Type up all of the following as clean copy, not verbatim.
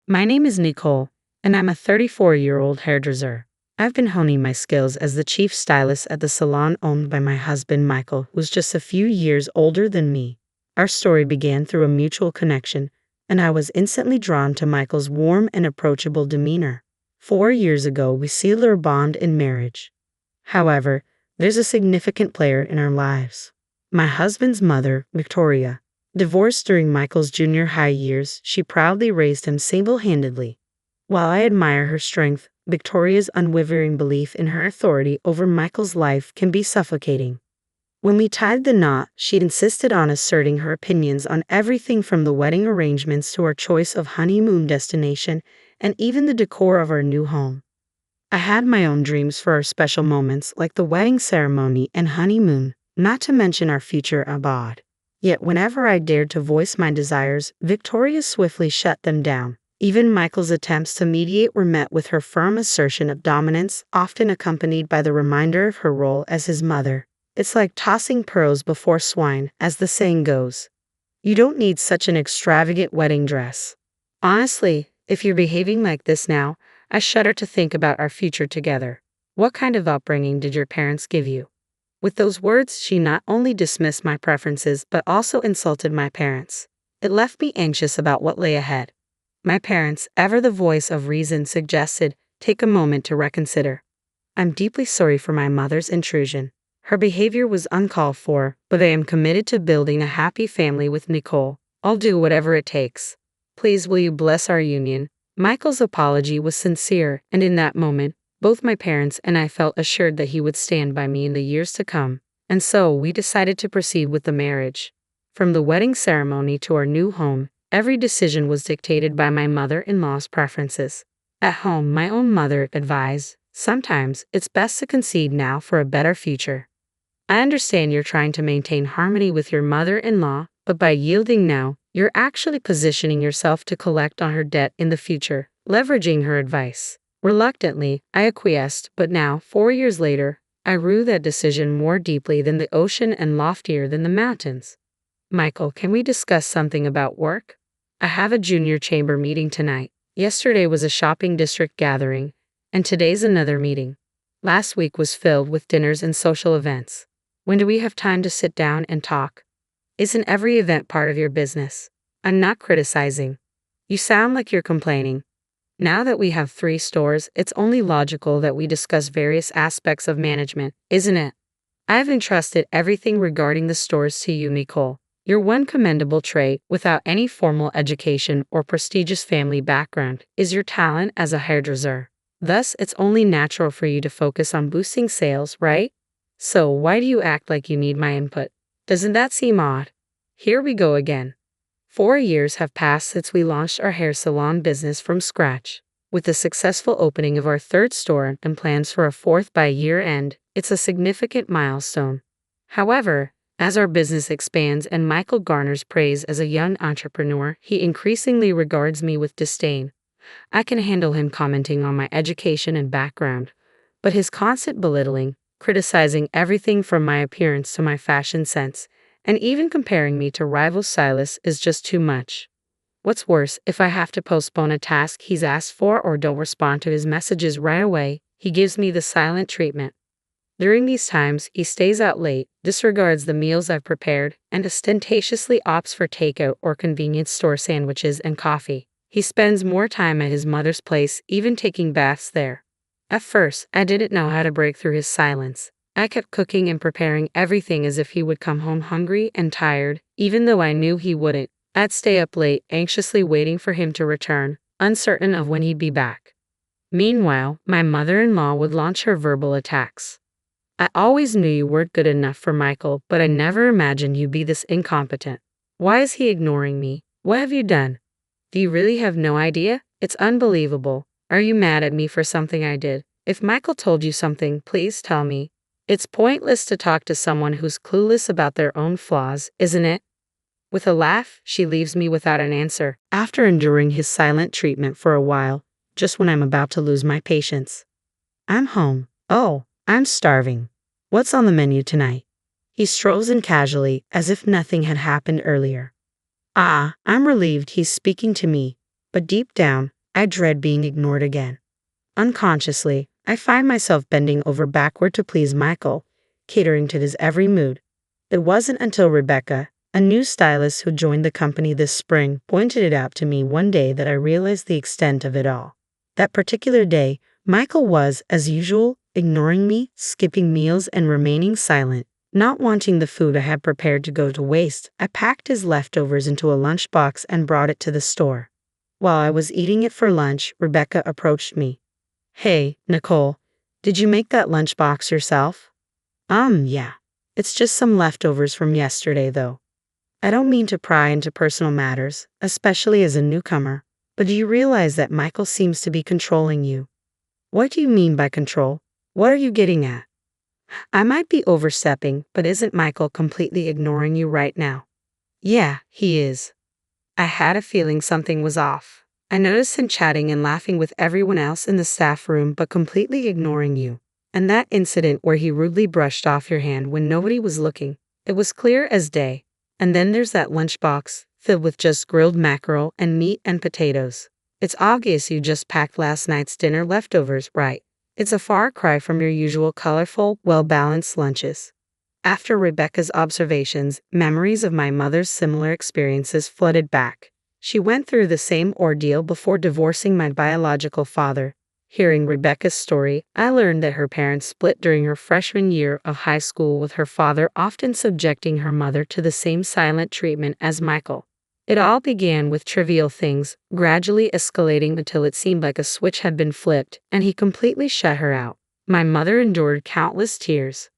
My name is Nicole, and I'm a 34-year-old hairdresser. I've been honing my skills as the chief stylist at the salon owned by my husband Michael, who's just a few years older than me. Our story began through a mutual connection, and I was instantly drawn to Michael's warm and approachable demeanor. 4 years ago, we sealed our bond in marriage. However, there's a significant player in our lives. My husband's mother, Victoria. Divorced during Michael's junior high years, she proudly raised him single-handedly. While I admire her strength, Victoria's unwavering belief in her authority over Michael's life can be suffocating. When we tied the knot, she insisted on asserting her opinions on everything from the wedding arrangements to our choice of honeymoon destination and even the decor of our new home. I had my own dreams for our special moments like the wedding ceremony and honeymoon, not to mention our future abroad. Yet whenever I dared to voice my desires, Victoria swiftly shut them down. Even Michael's attempts to mediate were met with her firm assertion of dominance, often accompanied by the reminder of her role as his mother. It's like tossing pearls before swine, as the saying goes. You don't need such an extravagant wedding dress. Honestly, if you're behaving like this now, I shudder to think about our future together. What kind of upbringing did your parents give you? With those words, she not only dismissed my preferences but also insulted my parents. It left me anxious about what lay ahead. My parents, ever the voice of reason, suggested, take a moment to reconsider. I'm deeply sorry for my mother's intrusion. Her behavior was uncalled for, but I am committed to building a happy family with Nicole. I'll do whatever it takes. Please will you bless our union? Michael's apology was sincere, and in that moment, both my parents and I felt assured that he would stand by me in the years to come, and so we decided to proceed with the marriage. From the wedding ceremony to our new home, every decision was dictated by my mother-in-law's preferences. At home, my own mother advised, sometimes it's best to concede now for a better future. I understand you're trying to maintain harmony with your mother-in-law, but by yielding now, you're actually positioning yourself to collect on her debt in the future, leveraging her advice. Reluctantly, I acquiesced, but now, 4 years later, I rue that decision more deeply than the ocean and loftier than the mountains. Michael, can we discuss something about work? I have a junior chamber meeting tonight. Yesterday was a shopping district gathering, and today's another meeting. Last week was filled with dinners and social events. When do we have time to sit down and talk? Isn't every event part of your business? I'm not criticizing. You sound like you're complaining. Now that we have 3 stores, it's only logical that we discuss various aspects of management, isn't it? I've entrusted everything regarding the stores to you, Nicole. Your one commendable trait, without any formal education or prestigious family background, is your talent as a hairdresser. Thus, it's only natural for you to focus on boosting sales, right? So, why do you act like you need my input? Doesn't that seem odd? Here we go again. 4 years have passed since we launched our hair salon business from scratch. With the successful opening of our 3rd store and plans for a 4th by year-end, it's a significant milestone. However, as our business expands and Michael garners praise as a young entrepreneur, he increasingly regards me with disdain. I can handle him commenting on my education and background, but his constant belittling, criticizing everything from my appearance to my fashion sense, and even comparing me to rival stylists is just too much. What's worse, if I have to postpone a task he's asked for or don't respond to his messages right away, he gives me the silent treatment. During these times, he stays out late, disregards the meals I've prepared, and ostentatiously opts for takeout or convenience store sandwiches and coffee. He spends more time at his mother's place, even taking baths there. At first, I didn't know how to break through his silence. I kept cooking and preparing everything as if he would come home hungry and tired, even though I knew he wouldn't. I'd stay up late, anxiously waiting for him to return, uncertain of when he'd be back. Meanwhile, my mother-in-law would launch her verbal attacks. I always knew you weren't good enough for Michael, but I never imagined you'd be this incompetent. Why is he ignoring me? What have you done? Do you really have no idea? It's unbelievable. Are you mad at me for something I did? If Michael told you something, please tell me. It's pointless to talk to someone who's clueless about their own flaws, isn't it? With a laugh, she leaves me without an answer, after enduring his silent treatment for a while, just when I'm about to lose my patience. I'm home. Oh, I'm starving. What's on the menu tonight? He strolls in casually, as if nothing had happened earlier. I'm relieved he's speaking to me, but deep down, I dread being ignored again. Unconsciously, I find myself bending over backward to please Michael, catering to his every mood. It wasn't until Rebecca, a new stylist who joined the company this spring, pointed it out to me one day that I realized the extent of it all. That particular day, Michael was, as usual, ignoring me, skipping meals, and remaining silent. Not wanting the food I had prepared to go to waste, I packed his leftovers into a lunchbox and brought it to the store. While I was eating it for lunch, Rebecca approached me. "Hey, Nicole, did you make that lunchbox yourself?" Yeah. It's just some leftovers from yesterday, though. I don't mean to pry into personal matters, especially as a newcomer, but do you realize that Michael seems to be controlling you? What do you mean by control? What are you getting at? I might be overstepping, but isn't Michael completely ignoring you right now? Yeah, he is. I had a feeling something was off. I noticed him chatting and laughing with everyone else in the staff room but completely ignoring you. And that incident where he rudely brushed off your hand when nobody was looking, it was clear as day. And then there's that lunchbox, filled with just grilled mackerel and meat and potatoes. It's obvious you just packed last night's dinner leftovers, right? It's a far cry from your usual colorful, well-balanced lunches. After Rebecca's observations, memories of my mother's similar experiences flooded back. She went through the same ordeal before divorcing my biological father. Hearing Rebecca's story, I learned that her parents split during her freshman year of high school, with her father often subjecting her mother to the same silent treatment as Michael. It all began with trivial things, gradually escalating until it seemed like a switch had been flipped, and he completely shut her out. My mother endured countless tears.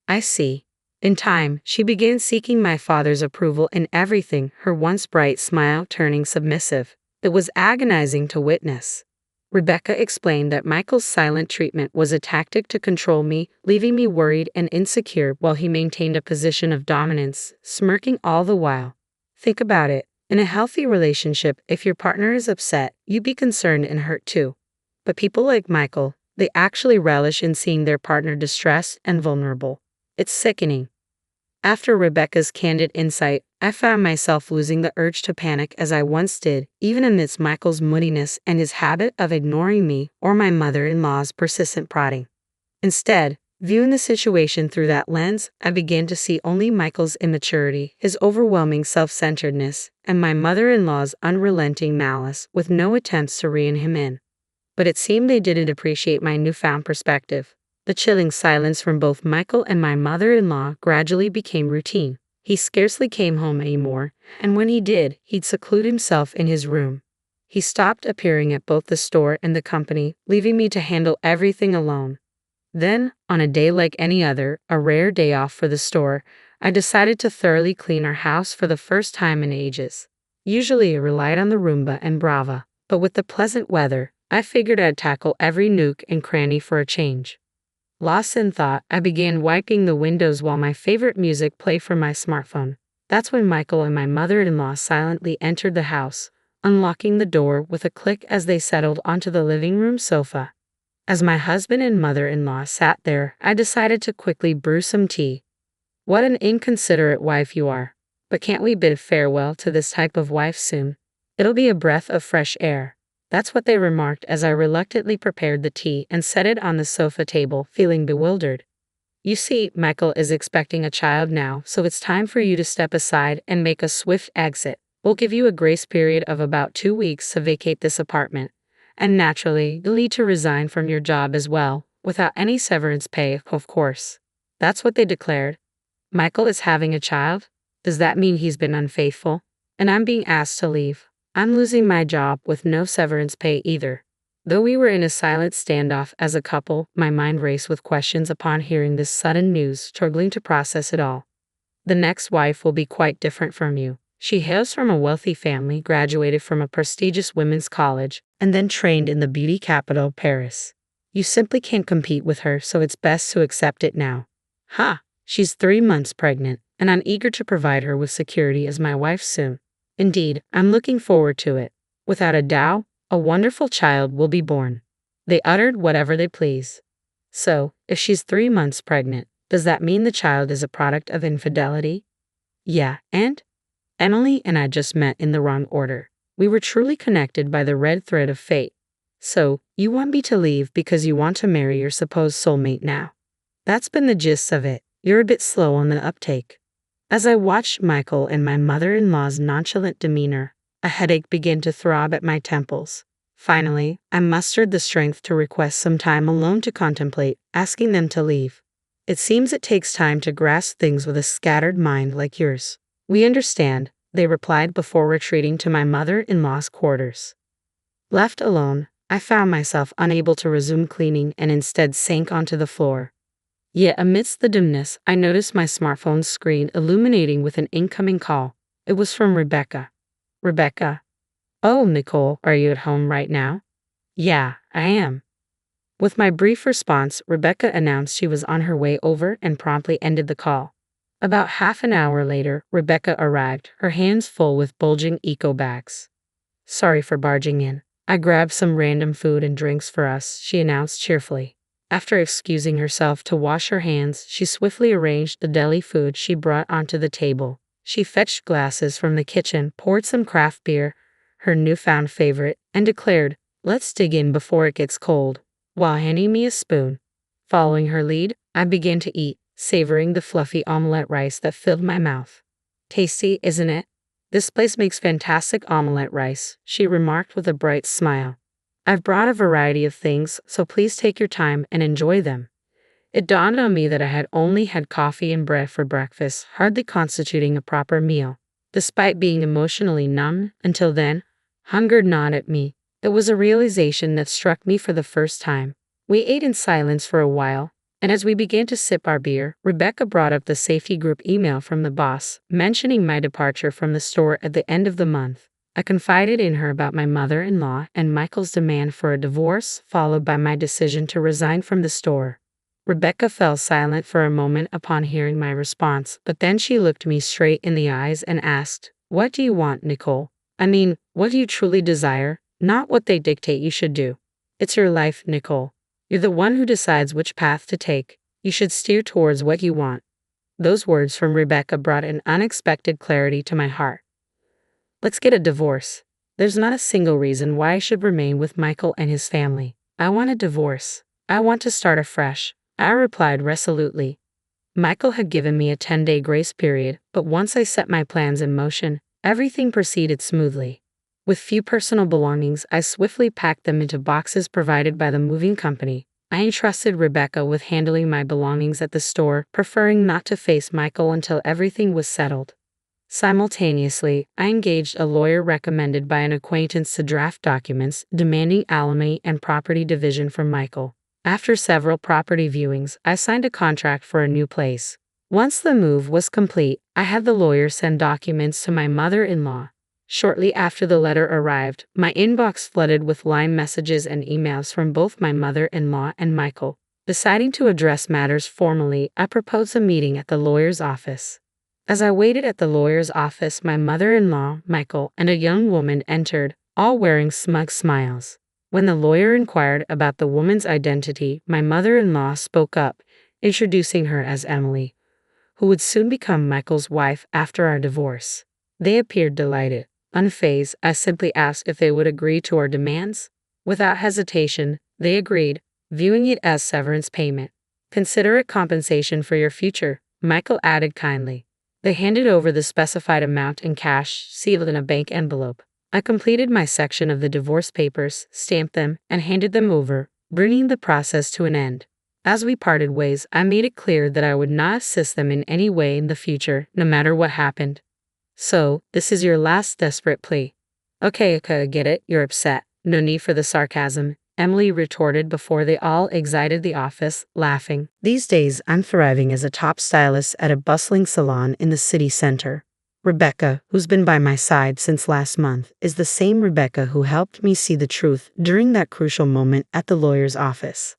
I see. In time, she began seeking my father's approval in everything, her once bright smile turning submissive. It was agonizing to witness. Rebecca explained that Michael's silent treatment was a tactic to control me, leaving me worried and insecure while he maintained a position of dominance, smirking all the while. Think about it. In a healthy relationship, if your partner is upset, you'd be concerned and hurt too. But people like Michael, they actually relish in seeing their partner distressed and vulnerable. It's sickening. After Rebecca's candid insight, I found myself losing the urge to panic as I once did, even amidst Michael's moodiness and his habit of ignoring me or my mother-in-law's persistent prodding. Instead, viewing the situation through that lens, I began to see only Michael's immaturity, his overwhelming self-centeredness, and my mother-in-law's unrelenting malice, with no attempts to rein him in. But it seemed they didn't appreciate my newfound perspective. The chilling silence from both Michael and my mother-in-law gradually became routine. He scarcely came home anymore, and when he did, he'd seclude himself in his room. He stopped appearing at both the store and the company, leaving me to handle everything alone. Then, on a day like any other, a rare day off for the store, I decided to thoroughly clean our house for the first time in ages. Usually I relied on the Roomba and Brava, but with the pleasant weather, I figured I'd tackle every nook and cranny for a change. Lost in thought, I began wiping the windows while my favorite music played from my smartphone. That's when Michael and my mother-in-law silently entered the house, unlocking the door with a click as they settled onto the living room sofa. As my husband and mother-in-law sat there, I decided to quickly brew some tea. What an inconsiderate wife you are. But can't we bid farewell to this type of wife soon? It'll be a breath of fresh air. That's what they remarked as I reluctantly prepared the tea and set it on the sofa table, feeling bewildered. You see, Michael is expecting a child now, so it's time for you to step aside and make a swift exit. We'll give you a grace period of about 2 weeks to vacate this apartment. And naturally, you'll need to resign from your job as well, without any severance pay, of course. That's what they declared. Michael is having a child? Does that mean he's been unfaithful? And I'm being asked to leave. I'm losing my job with no severance pay either. Though we were in a silent standoff as a couple, my mind raced with questions upon hearing this sudden news, struggling to process it all. The next wife will be quite different from you. She hails from a wealthy family, graduated from a prestigious women's college, and then trained in the beauty capital, Paris. You simply can't compete with her, so it's best to accept it now. She's 3 months pregnant, and I'm eager to provide her with security as my wife soon. Indeed, I'm looking forward to it. Without a doubt, a wonderful child will be born. They uttered whatever they please. So, if she's 3 months pregnant, does that mean the child is a product of infidelity? Yeah, and? Emily and I just met in the wrong order. We were truly connected by the red thread of fate. So, you want me to leave because you want to marry your supposed soulmate now? That's been the gist of it. You're a bit slow on the uptake. As I watched Michael and my mother-in-law's nonchalant demeanor, a headache began to throb at my temples. Finally, I mustered the strength to request some time alone to contemplate, asking them to leave. It seems it takes time to grasp things with a scattered mind like yours. We understand, they replied before retreating to my mother-in-law's quarters. Left alone, I found myself unable to resume cleaning and instead sank onto the floor. Yet amidst the dimness, I noticed my smartphone's screen illuminating with an incoming call. It was from Rebecca. Rebecca. Oh, Nicole, are you at home right now? Yeah, I am. With my brief response, Rebecca announced she was on her way over and promptly ended the call. About half an hour later, Rebecca arrived, her hands full with bulging eco bags. Sorry for barging in. I grabbed some random food and drinks for us, she announced cheerfully. After excusing herself to wash her hands, she swiftly arranged the deli food she brought onto the table. She fetched glasses from the kitchen, poured some craft beer, her newfound favorite, and declared, "Let's dig in before it gets cold," while handing me a spoon. Following her lead, I began to eat, savoring the fluffy omelette rice that filled my mouth. Tasty, isn't it? This place makes fantastic omelette rice, she remarked with a bright smile. I've brought a variety of things, so please take your time and enjoy them. It dawned on me that I had only had coffee and bread for breakfast, hardly constituting a proper meal. Despite being emotionally numb until then, hunger gnawed at me. It was a realization that struck me for the first time. We ate in silence for a while, and as we began to sip our beer, Rebecca brought up the safety group email from the boss, mentioning my departure from the store at the end of the month. I confided in her about my mother-in-law and Michael's demand for a divorce, followed by my decision to resign from the store. Rebecca fell silent for a moment upon hearing my response, but then she looked me straight in the eyes and asked, "What do you want, Nicole? I mean, what do you truly desire? Not what they dictate you should do. It's your life, Nicole. You're the one who decides which path to take. You should steer towards what you want." Those words from Rebecca brought an unexpected clarity to my heart. Let's get a divorce. There's not a single reason why I should remain with Michael and his family. I want a divorce. I want to start afresh, I replied resolutely. Michael had given me a 10-day grace period, but once I set my plans in motion, everything proceeded smoothly. With few personal belongings, I swiftly packed them into boxes provided by the moving company. I entrusted Rebecca with handling my belongings at the store, preferring not to face Michael until everything was settled. Simultaneously, I engaged a lawyer recommended by an acquaintance to draft documents demanding alimony and property division from Michael. After several property viewings, I signed a contract for a new place. Once the move was complete, I had the lawyer send documents to my mother-in-law. Shortly after the letter arrived, my inbox flooded with line messages and emails from both my mother-in-law and Michael. Deciding to address matters formally, I proposed a meeting at the lawyer's office. As I waited at the lawyer's office, my mother-in-law, Michael, and a young woman entered, all wearing smug smiles. When the lawyer inquired about the woman's identity, my mother-in-law spoke up, introducing her as Emily, who would soon become Michael's wife after our divorce. They appeared delighted. Unfazed, I simply asked if they would agree to our demands. Without hesitation, they agreed, viewing it as severance payment. "Consider it compensation for your future," Michael added kindly. They handed over the specified amount in cash, sealed in a bank envelope. I completed my section of the divorce papers, stamped them, and handed them over, bringing the process to an end. As we parted ways, I made it clear that I would not assist them in any way in the future, no matter what happened. "So, this is your last desperate plea." Okay, I get it, you're upset. No need for the sarcasm," Emily retorted before they all exited the office, laughing. These days, I'm thriving as a top stylist at a bustling salon in the city center. Rebecca, who's been by my side since last month, is the same Rebecca who helped me see the truth during that crucial moment at the lawyer's office.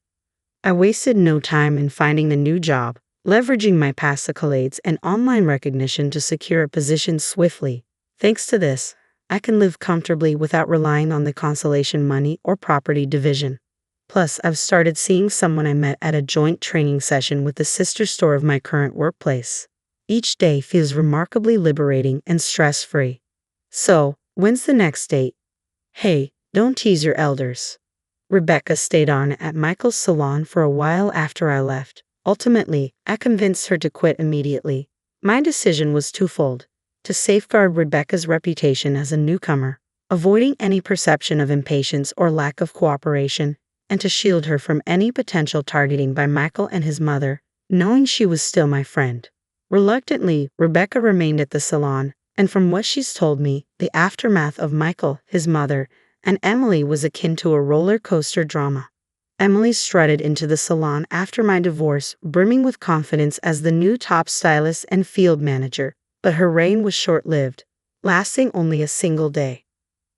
I wasted no time in finding the new job, leveraging my past accolades and online recognition to secure a position swiftly. Thanks to this, I can live comfortably without relying on the consolation money or property division. Plus, I've started seeing someone I met at a joint training session with the sister store of my current workplace. Each day feels remarkably liberating and stress-free. So, When's the next date? Hey, don't tease your elders. Rebecca stayed on at Michael's salon for a while after I left. Ultimately, I convinced her to quit immediately. My decision was twofold: to safeguard Rebecca's reputation as a newcomer, avoiding any perception of impatience or lack of cooperation, and to shield her from any potential targeting by Michael and his mother, knowing she was still my friend. Reluctantly, Rebecca remained at the salon, and from what she's told me, the aftermath of Michael, his mother, and Emily was akin to a roller coaster drama. Emily strutted into the salon after my divorce, brimming with confidence as the new top stylist and field manager, but her reign was short-lived, lasting only a single day.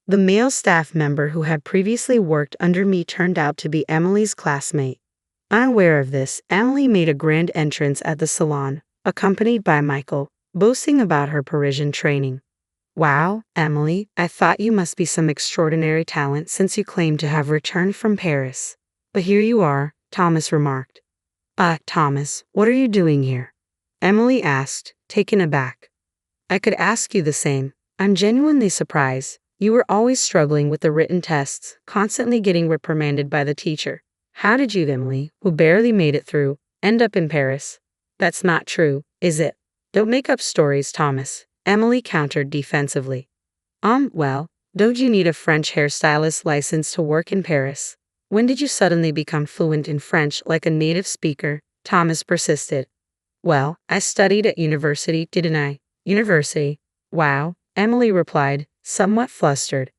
The male staff member who had previously worked under me turned out to be Emily's classmate. Unaware of this, Emily made a grand entrance at the salon, accompanied by Michael, boasting about her Parisian training. Wow, Emily, I thought you must be some extraordinary talent since you claim to have returned from Paris. But here you are, Thomas remarked. Thomas, what are you doing here? Emily asked, taken aback. I could ask you the same. I'm genuinely surprised. You were always struggling with the written tests, constantly getting reprimanded by the teacher. How did you, Emily, who barely made it through, end up in Paris? That's not true, is it? Don't make up stories, Thomas, Emily countered defensively. Well, don't you need a French hairstylist license to work in Paris? When did you suddenly become fluent in French like a native speaker? Thomas persisted. Well, I studied at university, didn't I? University? Wow, Emily replied, somewhat flustered.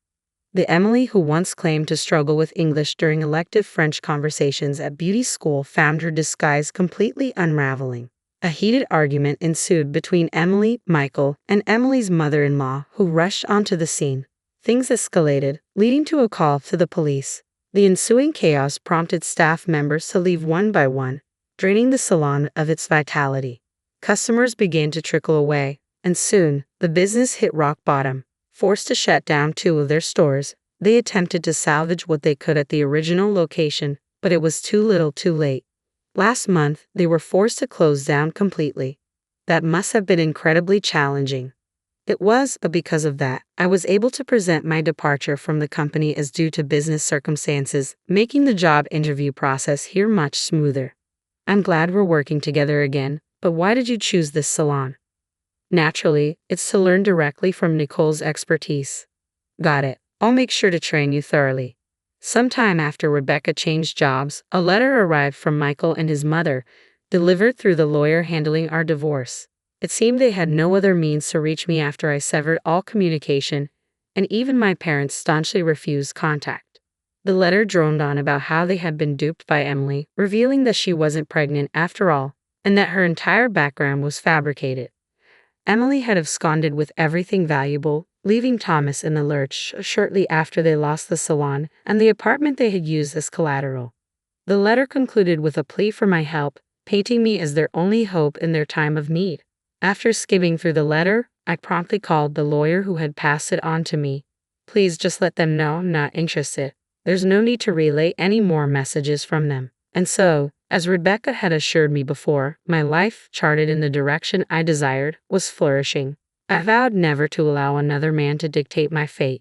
The Emily who once claimed to struggle with English during elective French conversations at beauty school found her disguise completely unraveling. A heated argument ensued between Emily, Michael, and Emily's mother-in-law, who rushed onto the scene. Things escalated, leading to a call to the police. The ensuing chaos prompted staff members to leave one by one, draining the salon of its vitality. Customers began to trickle away, and soon, the business hit rock bottom. Forced to shut down 2 of their stores, they attempted to salvage what they could at the original location, but it was too little too late. Last month, they were forced to close down completely. That must have been incredibly challenging. It was, but because of that, I was able to present my departure from the company as due to business circumstances, making the job interview process here much smoother. I'm glad we're working together again, but why did you choose this salon? Naturally, it's to learn directly from Nicole's expertise. Got it. I'll make sure to train you thoroughly. Sometime after Rebecca changed jobs, a letter arrived from Michael and his mother, delivered through the lawyer handling our divorce. It seemed they had no other means to reach me after I severed all communication, and even my parents staunchly refused contact. The letter droned on about how they had been duped by Emily, revealing that she wasn't pregnant after all, and that her entire background was fabricated. Emily had absconded with everything valuable, leaving Thomas in the lurch shortly after they lost the salon and the apartment they had used as collateral. The letter concluded with a plea for my help, painting me as their only hope in their time of need. After skimming through the letter, I promptly called the lawyer who had passed it on to me. Please just let them know I'm not interested. There's no need to relay any more messages from them. And so, as Rebecca had assured me before, my life, charted in the direction I desired, was flourishing. I vowed never to allow another man to dictate my fate.